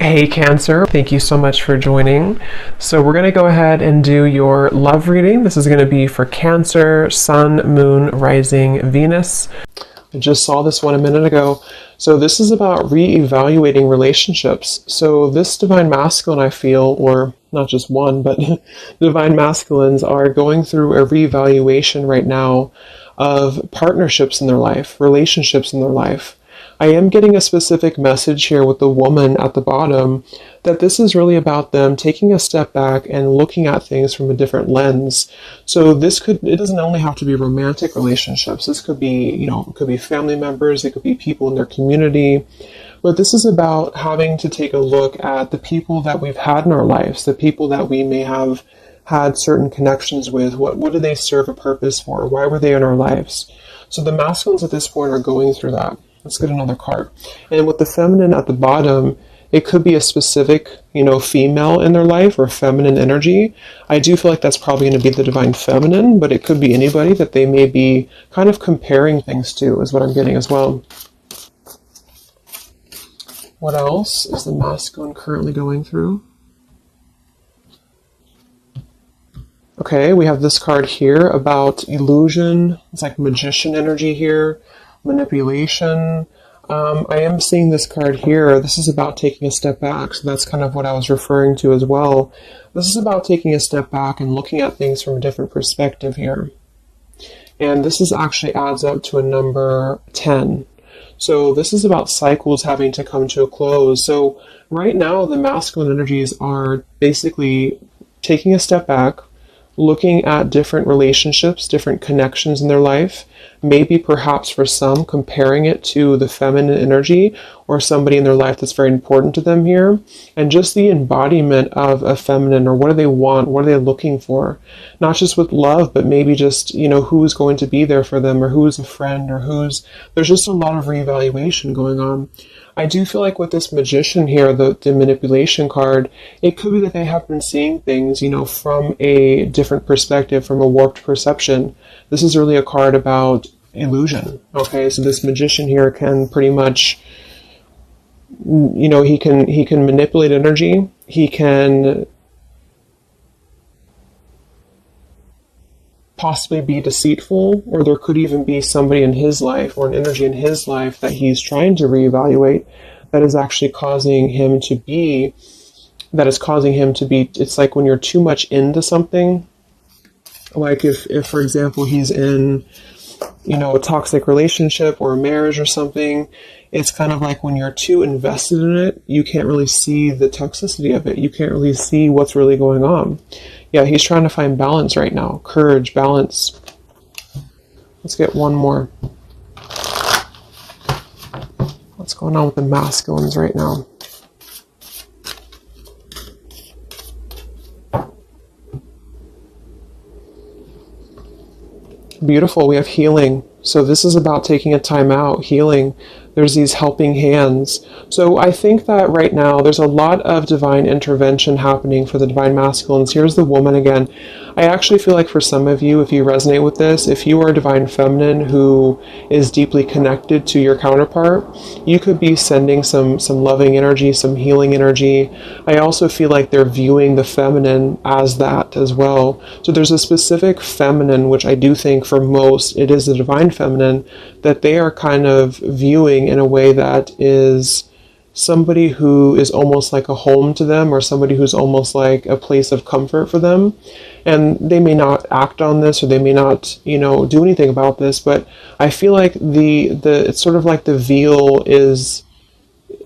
Hey Cancer, thank you so much for joining. So we're going to go ahead and do your love reading. This is going to be for Cancer, Sun, Moon, Rising, Venus. I just saw this one a minute ago. So this is about reevaluating relationships. So this divine masculine, I feel, or not just one, but divine masculines are going through a reevaluation right now of partnerships in their life, relationships in their life. I am getting a specific message here with the woman at the bottom that this is really about them taking a step back and looking at things from a different lens. So it doesn't only have to be romantic relationships. This could be, it could be family members, it could be people in their community. But this is about having to take a look at the people that we've had in our lives, the people that we may have had certain connections with. What do they serve a purpose for? Why were they in our lives? So the masculines at this point are going through that. Let's get another card. And with the feminine at the bottom, it could be a specific, female in their life or feminine energy. I do feel like that's probably going to be the divine feminine, but it could be anybody that they may be kind of comparing things to, is what I'm getting as well. What else is the masculine currently going through? Okay, we have this card here about illusion. It's like magician energy here. Manipulation. I am seeing this card here. This is about taking a step back. So that's kind of what I was referring to as well. This is about taking a step back and looking at things from a different perspective here. And this is actually adds up to a number 10. So this is about cycles having to come to a close. So right now the masculine energies are basically taking a step back, looking at different relationships, different connections in their life, maybe perhaps for some comparing it to the feminine energy or somebody in their life that's very important to them here, and just the embodiment of a feminine, or what do they want, what are they looking for, not just with love, but maybe just, who's going to be there for them, or who's a friend, or there's just a lot of reevaluation going on. I do feel like with this magician here, the manipulation card, it could be that they have been seeing things, from a different perspective, from a warped perception. This is really a card about illusion. Okay, so this magician here can pretty much, he can manipulate energy. He can possibly be deceitful, or there could even be somebody in his life or an energy in his life that he's trying to reevaluate that is actually causing him to be, it's like when you're too much into something, like if for example, he's in, a toxic relationship or a marriage or something, it's kind of like when you're too invested in it, you can't really see the toxicity of it. You can't really see what's really going on. Yeah, he's trying to find balance right now. Courage, balance. Let's get one more. What's going on with the masculines right now? Beautiful, we have healing. So this is about taking a time out, healing. There's these helping hands. So I think that right now there's a lot of divine intervention happening for the divine masculines. Here's the woman again. I actually feel like for some of you, if you resonate with this, if you are a divine feminine who is deeply connected to your counterpart, you could be sending some loving energy, some healing energy. I also feel like they're viewing the feminine as that as well. So there's a specific feminine, which I do think for most, it is the divine feminine, that they are kind of viewing in a way that is somebody who is almost like a home to them, or somebody who's almost like a place of comfort for them. And they may not act on this, or they may not, do anything about this, but I feel like it's sort of like the veil is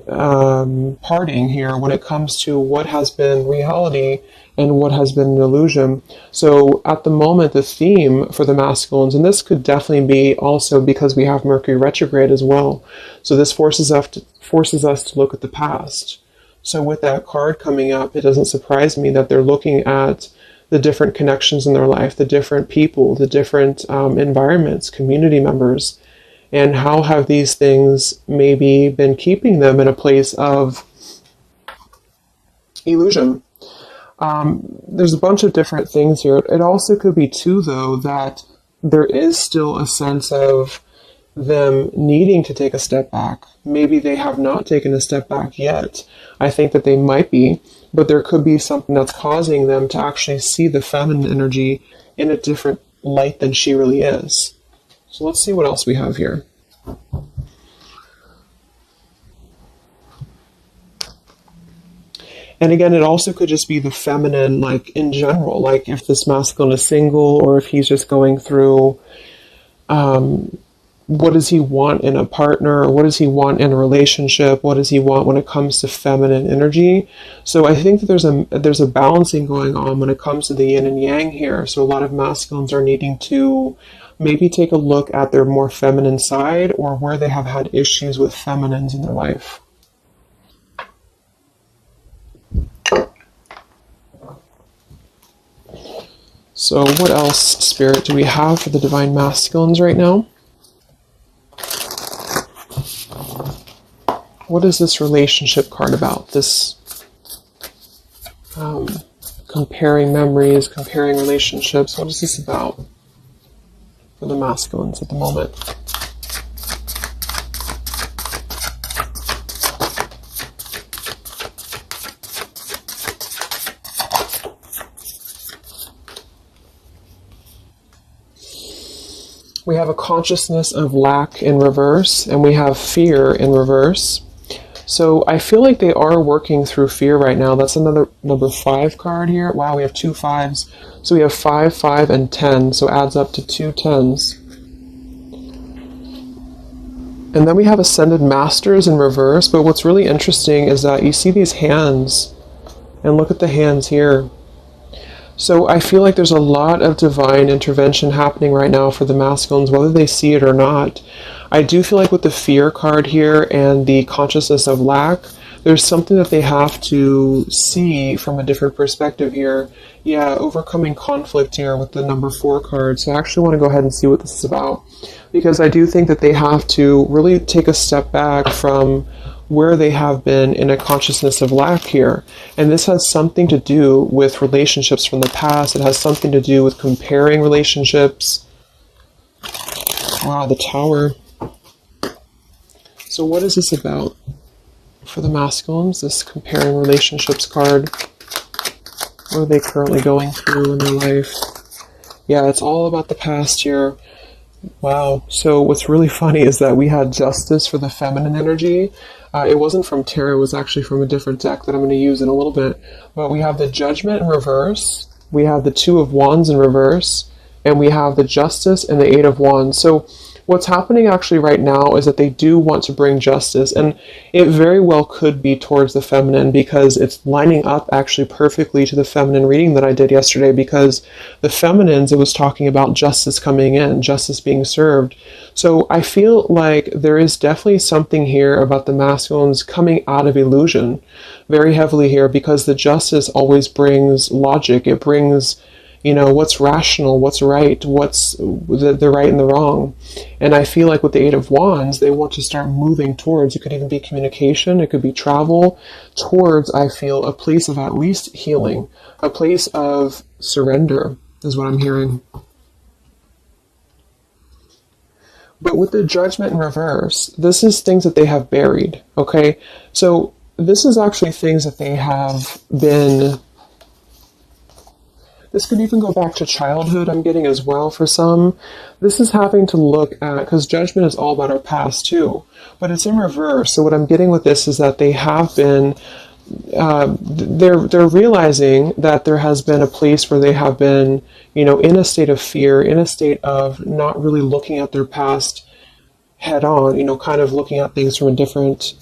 parting here when it comes to what has been reality and what has been an illusion. So at the moment, the theme for the masculines, and this could definitely be also because we have Mercury retrograde as well. So this forces us to look at the past. So with that card coming up, it doesn't surprise me that they're looking at the different connections in their life, the different people, the different environments, community members, and how have these things maybe been keeping them in a place of illusion. There's a bunch of different things here. It also could be too, though, that there is still a sense of them needing to take a step back. Maybe they have not taken a step back yet. I think that they might be, but there could be something that's causing them to actually see the feminine energy in a different light than she really is. So let's see what else we have here. And again, it also could just be the feminine, like in general, like if this masculine is single or if he's just going through, what does he want in a partner? What does he want in a relationship? What does he want when it comes to feminine energy? So I think that there's a balancing going on when it comes to the yin and yang here. So a lot of masculines are needing to maybe take a look at their more feminine side or where they have had issues with feminines in their life. So what else, Spirit, do we have for the Divine Masculines right now? What is this relationship card about? This comparing memories, comparing relationships. What is this about for the masculines at the moment? We have a consciousness of lack in reverse, and we have fear in reverse. So I feel like they are working through fear right now. That's another number 5 card here. Wow, we have 2 5s. So we have 5, 5, and 10. So it adds up to 2 10s. And then we have Ascended Masters in reverse. But what's really interesting is that you see these hands. And look at the hands here. So I feel like there's a lot of divine intervention happening right now for the masculines, whether they see it or not. I do feel like with the fear card here and the consciousness of lack, there's something that they have to see from a different perspective here. Yeah, overcoming conflict here with the number 4 card. So I actually want to go ahead and see what this is about, because I do think that they have to really take a step back from where they have been in a consciousness of lack here. And this has something to do with relationships from the past. It has something to do with comparing relationships. Wow, the Tower. So what is this about for the masculines, this comparing relationships card? What are they currently going through in their life? Yeah, it's all about the past here. Wow. So what's really funny is that we had Justice for the feminine energy. It wasn't from tarot, it was actually from a different deck that I'm going to use in a little bit. But we have the Judgment in reverse, we have the 2 of Wands in reverse, and we have the Justice and the 8 of Wands. So what's happening actually right now is that they do want to bring justice, and it very well could be towards the feminine, because it's lining up actually perfectly to the feminine reading that I did yesterday, because the feminines, it was talking about justice coming in, justice being served. So I feel like there is definitely something here about the masculines coming out of illusion very heavily here, because the justice always brings logic. It brings, you know, what's rational, what's right, what's the right and the wrong. And I feel like with the 8 of Wands, they want to start moving towards, it could even be communication, it could be travel, towards, I feel, a place of at least healing, a place of surrender, is what I'm hearing. But with the Judgment in reverse, this is things that they have buried, okay? So this is actually things that they have been... This could even go back to childhood, I'm getting as well for some. This is having to look at, because Judgment is all about our past too, but it's in reverse. So what I'm getting with this is that they have been, they're realizing that there has been a place where they have been, you know, in a state of fear, in a state of not really looking at their past head on, you know, kind of looking at things from a different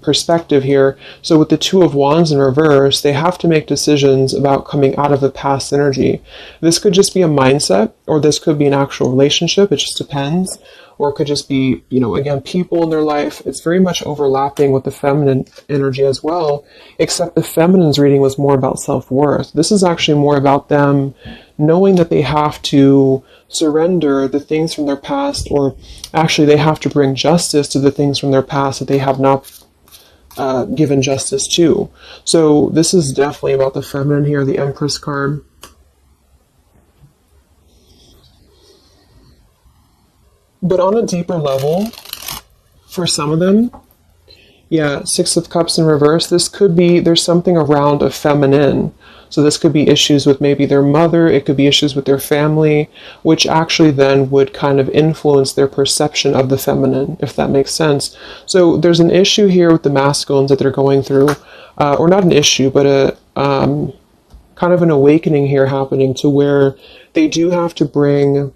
perspective here. So with the 2 of Wands in reverse, they have to make decisions about coming out of the past energy. This could just be a mindset, or this could be an actual relationship. It just depends. Or it could just be, you know, again, people in their life. It's very much overlapping with the feminine energy as well, except the feminine's reading was more about self-worth. This is actually more about them knowing that they have to surrender the things from their past, or actually they have to bring justice to the things from their past that they have not given justice to. So this is definitely about the feminine here, the Empress card. But on a deeper level, for some of them, yeah, Six of Cups in reverse, this could be, there's something around a feminine. So this could be issues with maybe their mother, it could be issues with their family, which actually then would kind of influence their perception of the feminine, if that makes sense. So there's an issue here with the masculines that they're going through, or not an issue, but a kind of an awakening here happening to where they do have to bring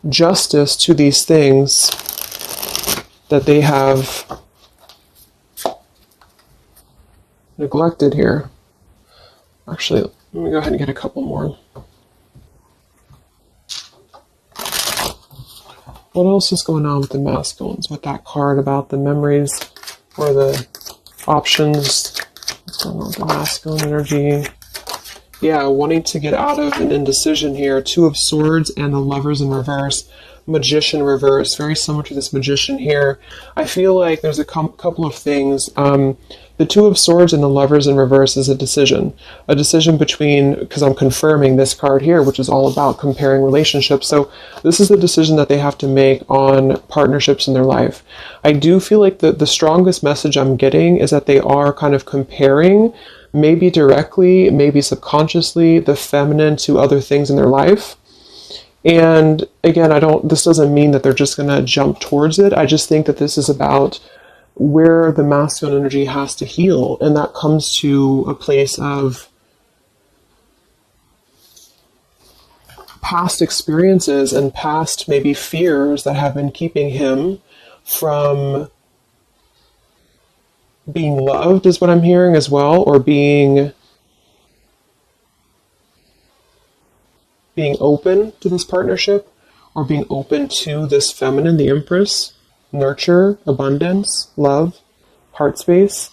justice to these things that they have neglected here. Actually, let me go ahead and get a couple more. What else is going on with the masculines with that card about the memories or the options? What's going on with the masculine energy? Yeah, wanting to get out of an indecision here. Two of Swords and the Lovers in reverse. Magician reverse, very similar to this Magician here. I feel like there's a couple of things. The Two of Swords and the Lovers in reverse is a decision between, because I'm confirming this card here, which is all about comparing relationships. So this is the decision that they have to make on partnerships in their life. I do feel like the strongest message I'm getting is that they are kind of comparing, maybe directly, maybe subconsciously, the feminine to other things in their life. And again, this doesn't mean that they're just going to jump towards it. I just think that this is about where the masculine energy has to heal. And that comes to a place of past experiences and past maybe fears that have been keeping him from being loved, is what I'm hearing as well, or being open to this partnership, or being open to this feminine, the Empress, nurture, abundance, love, heart space.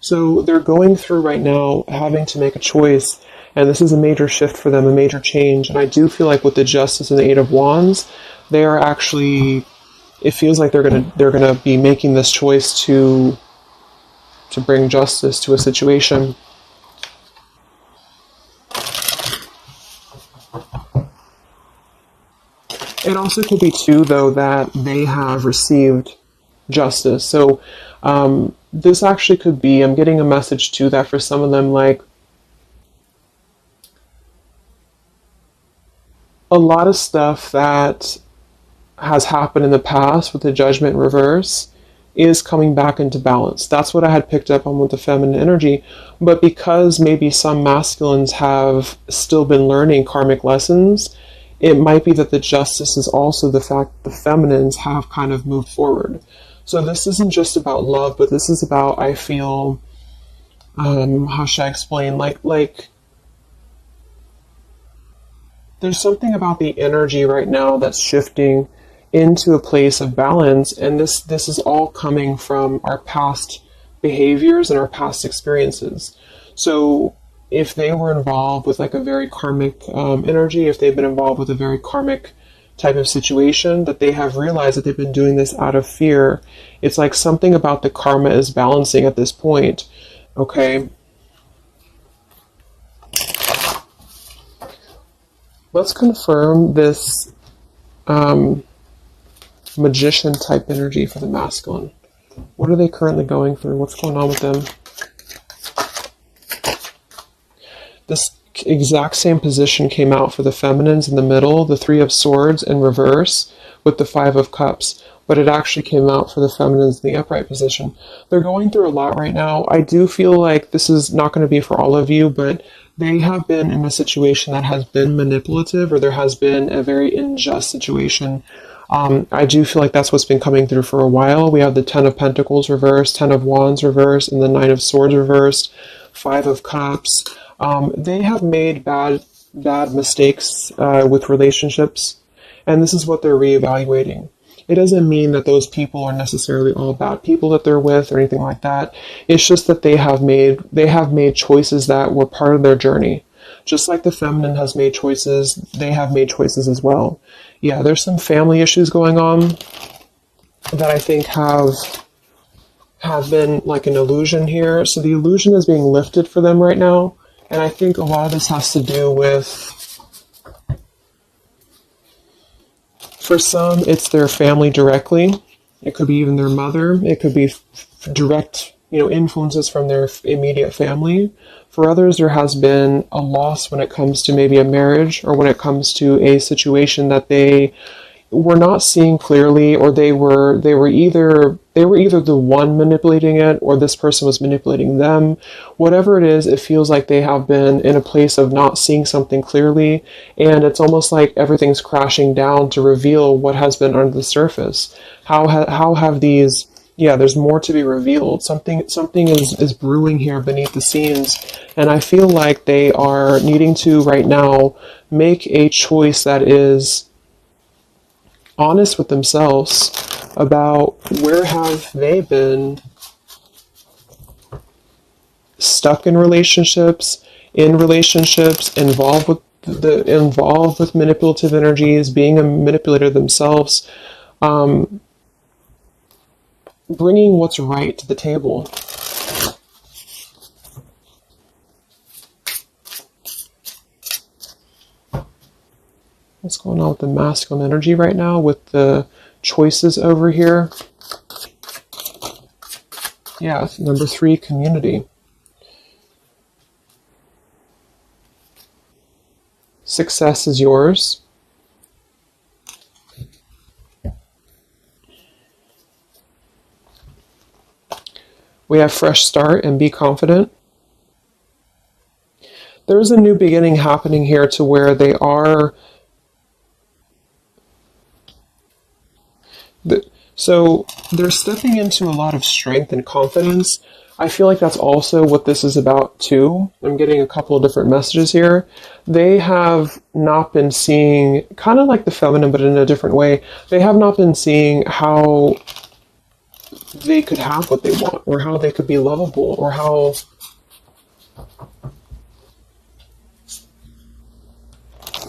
So they're going through right now having to make a choice, and this is a major shift for them, a major change. And I do feel like with the Justice and the Eight of Wands, they are actually, it feels like they're gonna be making this choice to bring justice to a situation. It also could be too, though, that they have received justice. So this actually could be, I'm getting a message too, that for some of them, like, a lot of stuff that has happened in the past with the Judgment reverse is coming back into balance. That's what I had picked up on with the feminine energy. But because maybe some masculines have still been learning karmic lessons, it might be that the justice is also the fact that the feminines have kind of moved forward. So this isn't just about love, but this is about, I feel, how should I explain? Like there's something about the energy right now that's shifting into a place of balance, and this is all coming from our past behaviors and our past experiences. So if they were involved with like a very karmic energy, if they've been involved with a very karmic type of situation, that they have realized that they've been doing this out of fear. It's like something about the karma is balancing at this point. Okay. Let's confirm this magician type energy for the masculine. What are they currently going through? What's going on with them? This exact same position came out for the feminines in the middle, the Three of Swords in reverse with the Five of Cups, but it actually came out for the feminines in the upright position. They're going through a lot right now. I do feel like this is not going to be for all of you, but they have been in a situation that has been manipulative, or there has been a very unjust situation. I do feel like that's what's been coming through for a while. We have the Ten of Pentacles reversed, Ten of Wands reversed, and the Nine of Swords reversed, Five of Cups. They have made bad mistakes with relationships, and this is what they're reevaluating. It doesn't mean that those people are necessarily all bad people that they're with or anything like that. It's just that they have made choices that were part of their journey. Just like the feminine has made choices, they have made choices as well. Yeah, there's some family issues going on that I think have been like an illusion here. So the illusion is being lifted for them right now. And I think a lot of this has to do with For some, it's their family directly. It could be even their mother. It could be direct, influences from their immediate family. For others, there has been a loss when it comes to maybe a marriage, or when it comes to a situation that they were not seeing clearly, or they were either the one manipulating it, or this person was manipulating them. Whatever it is, it feels like they have been in a place of not seeing something clearly, and it's almost like everything's crashing down to reveal what has been under the surface. How have these? Yeah, there's more to be revealed. Something is brewing here beneath the scenes, and I feel like they are needing to right now make a choice that is honest with themselves about where have they been stuck in relationships, involved with manipulative energies, being a manipulator themselves, bringing what's right to the table. What's going on with the masculine energy right now with the choices over here? Yeah, number 3, community. Success is yours. We have fresh start and be confident. There's a new beginning happening here to where they are. So they're stepping into a lot of strength and confidence. I feel like that's also what this is about too. I'm getting a couple of different messages here. They have not been seeing, kind of like the feminine, but in a different way. They have not been seeing how they could have what they want, or how they could be lovable, or how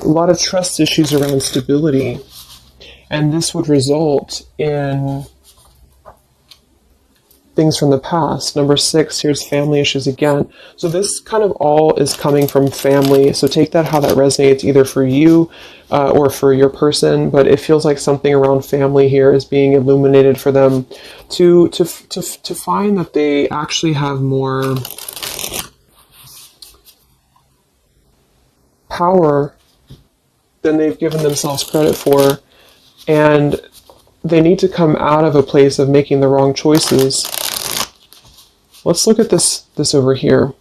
a lot of trust issues around stability. And this would result in things from the past. Number 6, here's family issues again. So this kind of all is coming from family. So take that how that resonates, either for you or for your person. But it feels like something around family here is being illuminated for them to find that they actually have more power than they've given themselves credit for. And they need to come out of a place of making the wrong choices. Let's look at this over here.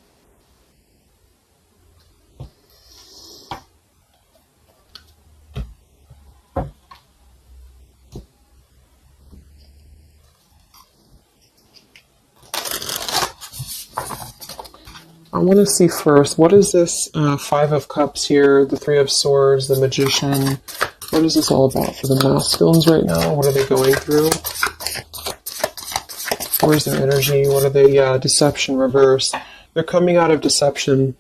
I want to see first, what is this 5 of Cups here, the 3 of Swords, the Magician? What is this all about for the masculines right now? What are they going through? Where's their energy? What are they? Deception reverse. They're coming out of deception.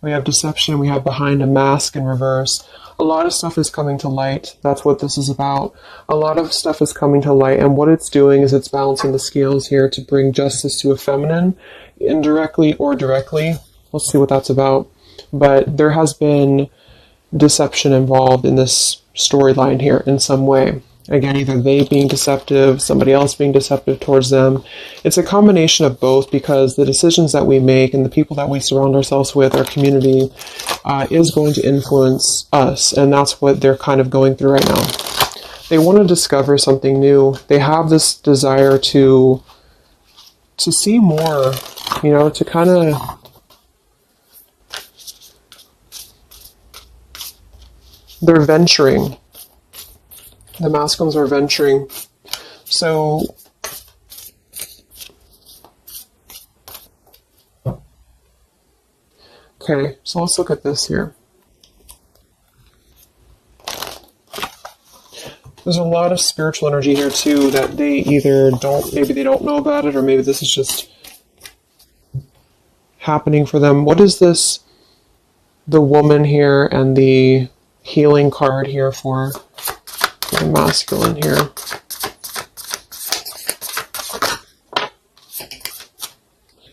We have deception. We have behind a mask in reverse. A lot of stuff is coming to light. That's what this is about. A lot of stuff is coming to light, and what it's doing is it's balancing the scales here to bring justice to a feminine, indirectly or directly. Let's see what that's about. But there has been deception involved in this storyline here in some way. Again, either they being deceptive, somebody else being deceptive towards them. It's a combination of both, because the decisions that we make and the people that we surround ourselves with, our community, is going to influence us. And that's what they're kind of going through right now. They want to discover something new. They have this desire to see more, to kind of they're venturing. The masculines are venturing. So okay, so let's look at this here. There's a lot of spiritual energy here too that they either maybe they don't know about it, or maybe this is just happening for them. What is this? The woman here and the healing card here for the masculine here.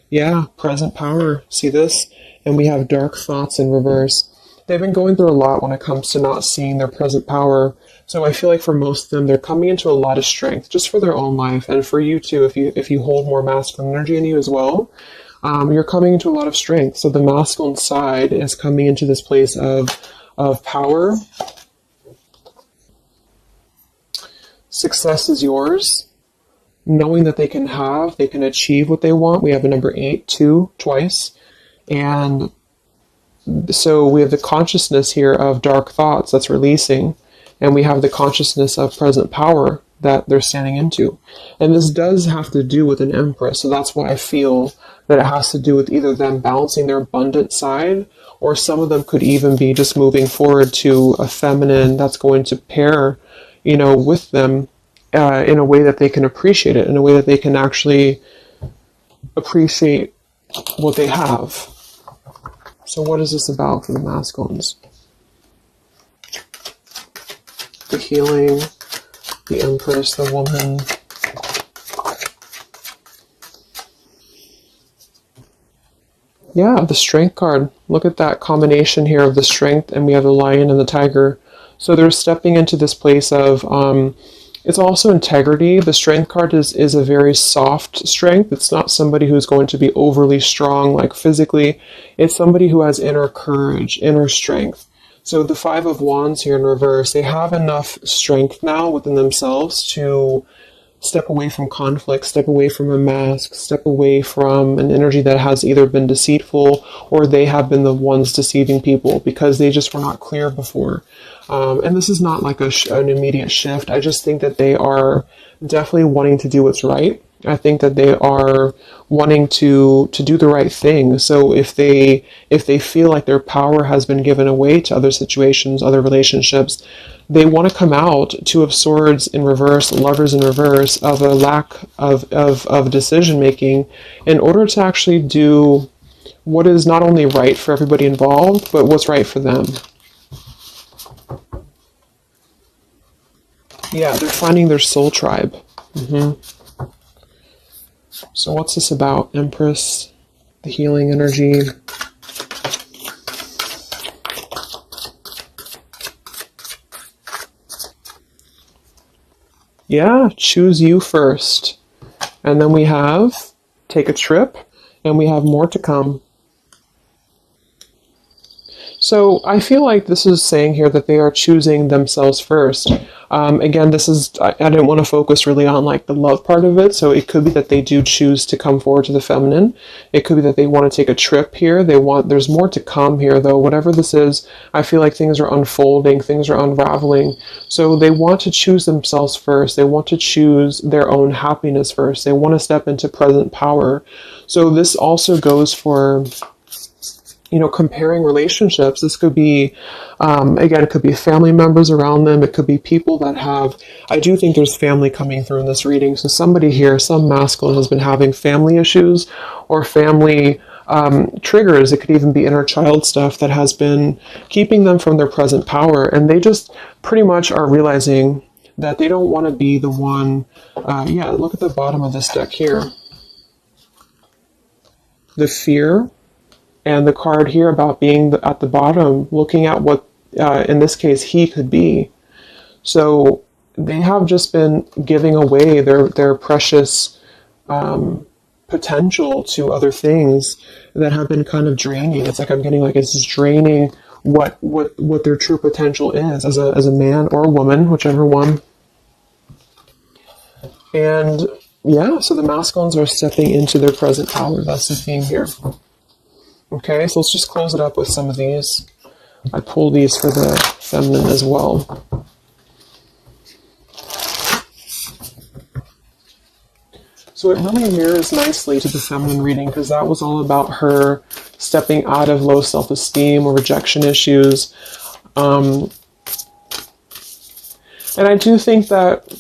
Yeah, present power. See this? And we have dark thoughts in reverse. they've been going through a lot when it comes to not seeing their present power. So I feel like for most of them, they're coming into a lot of strength just for their own life, and for you too. If you hold more masculine energy in you as well, you're coming into a lot of strength. So the masculine side is coming into this place of power. Success is yours. Knowing that they can achieve what they want. We have a number 8, 2, twice. And so we have the consciousness here of dark thoughts that's releasing. And we have the consciousness of present power that they're standing into. And this does have to do with an Empress. So that's why I feel that it has to do with either them balancing their abundant side, or some of them could even be just moving forward to a feminine that's going to pair, with them in a way that they can appreciate it, in a way that they can actually appreciate what they have. So what is this about for the masculines? The healing, the Empress, the woman. Yeah, the Strength card. Look at that combination here of the Strength, and we have the Lion and the Tiger. So they're stepping into this place of, it's also integrity. The Strength card is a very soft strength. It's not somebody who's going to be overly strong, like physically. It's somebody who has inner courage, inner strength. So the 5 of Wands here in reverse, they have enough strength now within themselves to step away from conflict, step away from a mask, step away from an energy that has either been deceitful, or they have been the ones deceiving people because they just were not clear before. And this is not like an immediate shift. I just think that they are definitely wanting to do what's right. I think that they are wanting to do the right thing. So if they feel like their power has been given away to other situations, other relationships, they want to come out. 2 of Swords in reverse, Lovers in reverse, of a lack of decision making in order to actually do what is not only right for everybody involved, but what's right for them. Yeah, they're finding their soul tribe. So what's this about? Empress, the healing energy. Yeah, choose you first. And then we have take a trip, and we have more to come. So I feel like this is saying here that they are choosing themselves first. Again, I didn't want to focus really on like the love part of it. So it could be that they do choose to come forward to the feminine. It could be that they want to take a trip here. There's more to come here though. Whatever this is, I feel like things are unfolding, things are unraveling. So they want to choose themselves first. They want to choose their own happiness first. They want to step into present power. So this also goes for, comparing relationships. This could be, again, it could be family members around them. It could be people that I do think there's family coming through in this reading. So somebody here, some masculine has been having family issues or family triggers. It could even be inner child stuff that has been keeping them from their present power. And they just pretty much are realizing that they don't want to be the one. Look at the bottom of this deck here. The fear. And the card here about being at the bottom, looking at what, in this case, he could be. So they have just been giving away their precious potential to other things that have been kind of draining. It's like I'm getting like it's just draining what their true potential is as a man or a woman, whichever one. And yeah, so the masculines are stepping into their present power. That's the theme here. Okay, so let's just close it up with some of these. I pulled these for the feminine as well. So it really mirrors nicely to the feminine reading because that was all about her stepping out of low self-esteem or rejection issues. And I do think that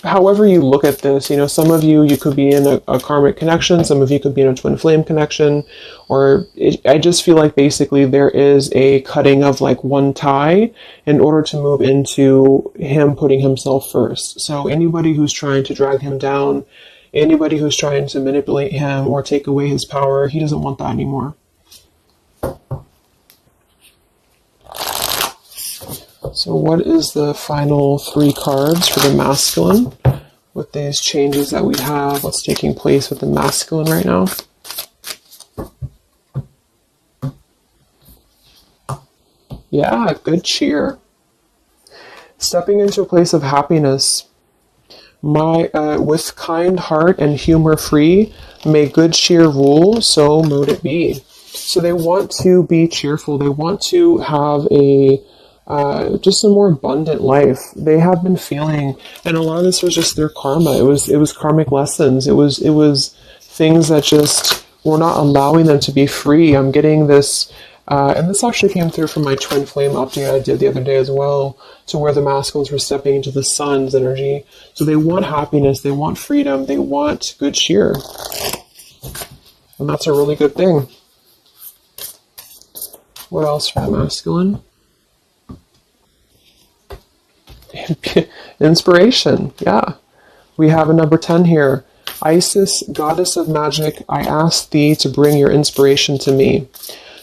however you look at this, some of you could be in a karmic connection, some of you could be in a twin flame connection, I just feel like basically there is a cutting of like one tie in order to move into him putting himself first. So anybody who's trying to drag him down, anybody who's trying to manipulate him or take away his power, he doesn't want that anymore. So what is the final 3 cards for the masculine with these changes that we have? What's taking place with the masculine right now? Yeah, good cheer. Stepping into a place of happiness. With kind heart and humor free, may good cheer rule, so mote it be. So they want to be cheerful. They want to have just a more abundant life. They have been feeling, and a lot of this was just their karma. It was karmic lessons. It was things that just were not allowing them to be free. I'm getting this, and this actually came through from my twin flame update I did the other day as well, to where the masculines were stepping into the sun's energy. So they want happiness, they want freedom, they want good cheer. And that's a really good thing. What else for the masculine? Inspiration, yeah. We have a number 10 here. Isis, goddess of magic, I ask thee to bring your inspiration to me.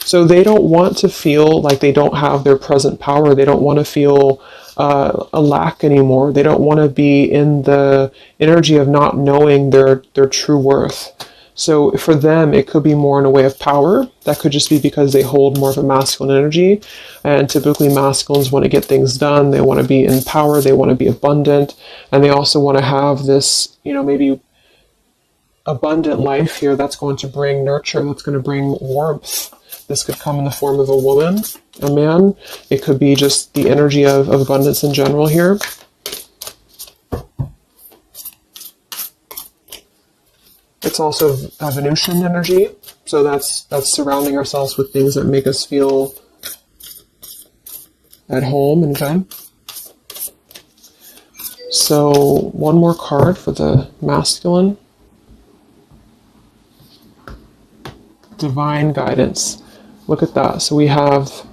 So they don't want to feel like they don't have their present power. They don't want to feel a lack anymore. They don't want to be in the energy of not knowing their true worth. So for them, it could be more in a way of power. That could just be because they hold more of a masculine energy. And typically masculines want to get things done. They want to be in power. They want to be abundant. And they also want to have this, maybe abundant life here that's going to bring nurture, that's going to bring warmth. This could come in the form of a woman, a man. It could be just the energy of abundance in general here. It's also a Venusian energy, so that's surrounding ourselves with things that make us feel at home and good. So one more card for the masculine. Divine guidance. Look at that. So we have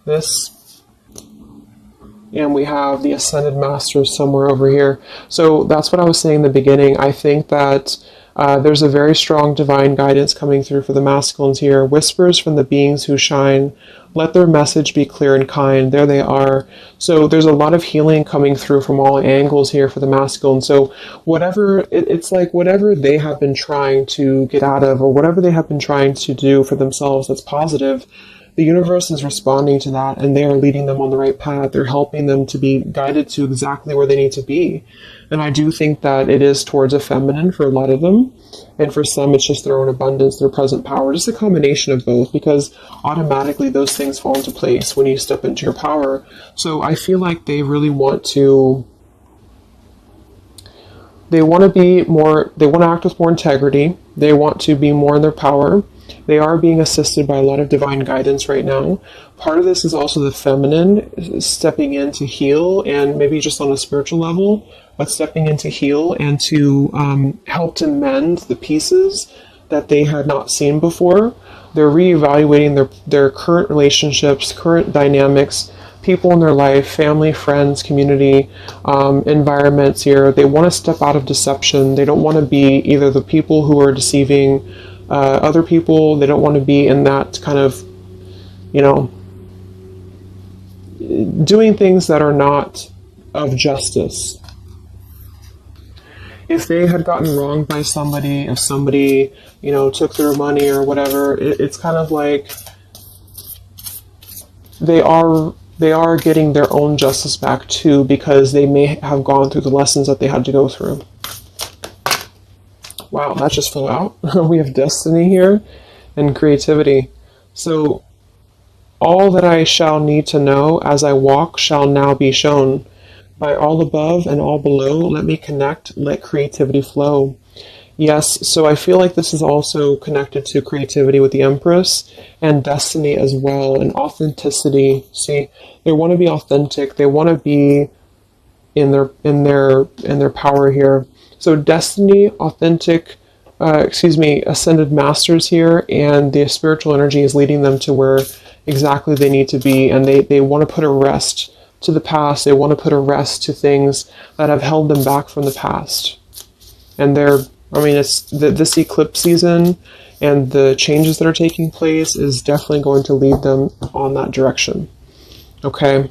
this, and we have the Ascended Masters somewhere over here. So that's what I was saying in the beginning. I think that there's a very strong divine guidance coming through for the masculines here. Whispers from the beings who shine. Let their message be clear and kind. There they are. So there's a lot of healing coming through from all angles here for the masculine. So it's like whatever they have been trying to get out of, or whatever they have been trying to do for themselves that's positive, the universe is responding to that, and they are leading them on the right path. They're helping them to be guided to exactly where they need to be. And I do think that it is towards a feminine for a lot of them. And for some, it's just their own abundance, their present power, just a combination of both, because automatically those things fall into place when you step into your power. So I feel like they really want to, they want to act with more integrity. They want to be more in their power. They are being assisted by a lot of divine guidance right now. Part of this is also the feminine stepping in to heal, and maybe just on a spiritual level, but stepping in to heal and to help to mend the pieces that they had not seen before. They're reevaluating their current relationships, current dynamics, people in their life, family, friends, community, environments here. They want to step out of deception. They don't want to be either the people who are deceiving other people. They don't want to be in that kind of, doing things that are not of justice. If they had gotten wronged by somebody, if somebody, took their money or whatever, it's kind of like they are getting their own justice back too, because they may have gone through the lessons that they had to go through. Wow, that just flew out. We have destiny here and creativity. So, all that I shall need to know as I walk shall now be shown. By all above and all below, let me connect, let creativity flow. Yes, so I feel like this is also connected to creativity with the Empress and destiny as well, and authenticity. See, they want to be authentic. They want to be in their power here. So destiny, authentic, ascended masters here, and the spiritual energy is leading them to where exactly they need to be, and they want to put a rest to the past. They want to put a rest to things that have held them back from the past. And they're I mean, it's this eclipse season and the changes that are taking place is definitely going to lead them on that direction. Okay.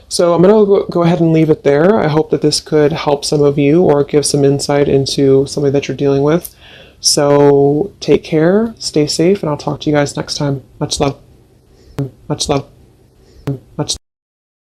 So I'm going to go ahead and leave it there. I hope that this could help some of you or give some insight into something that you're dealing with. So take care, stay safe, and I'll talk to you guys next time. Much love. Much love. Much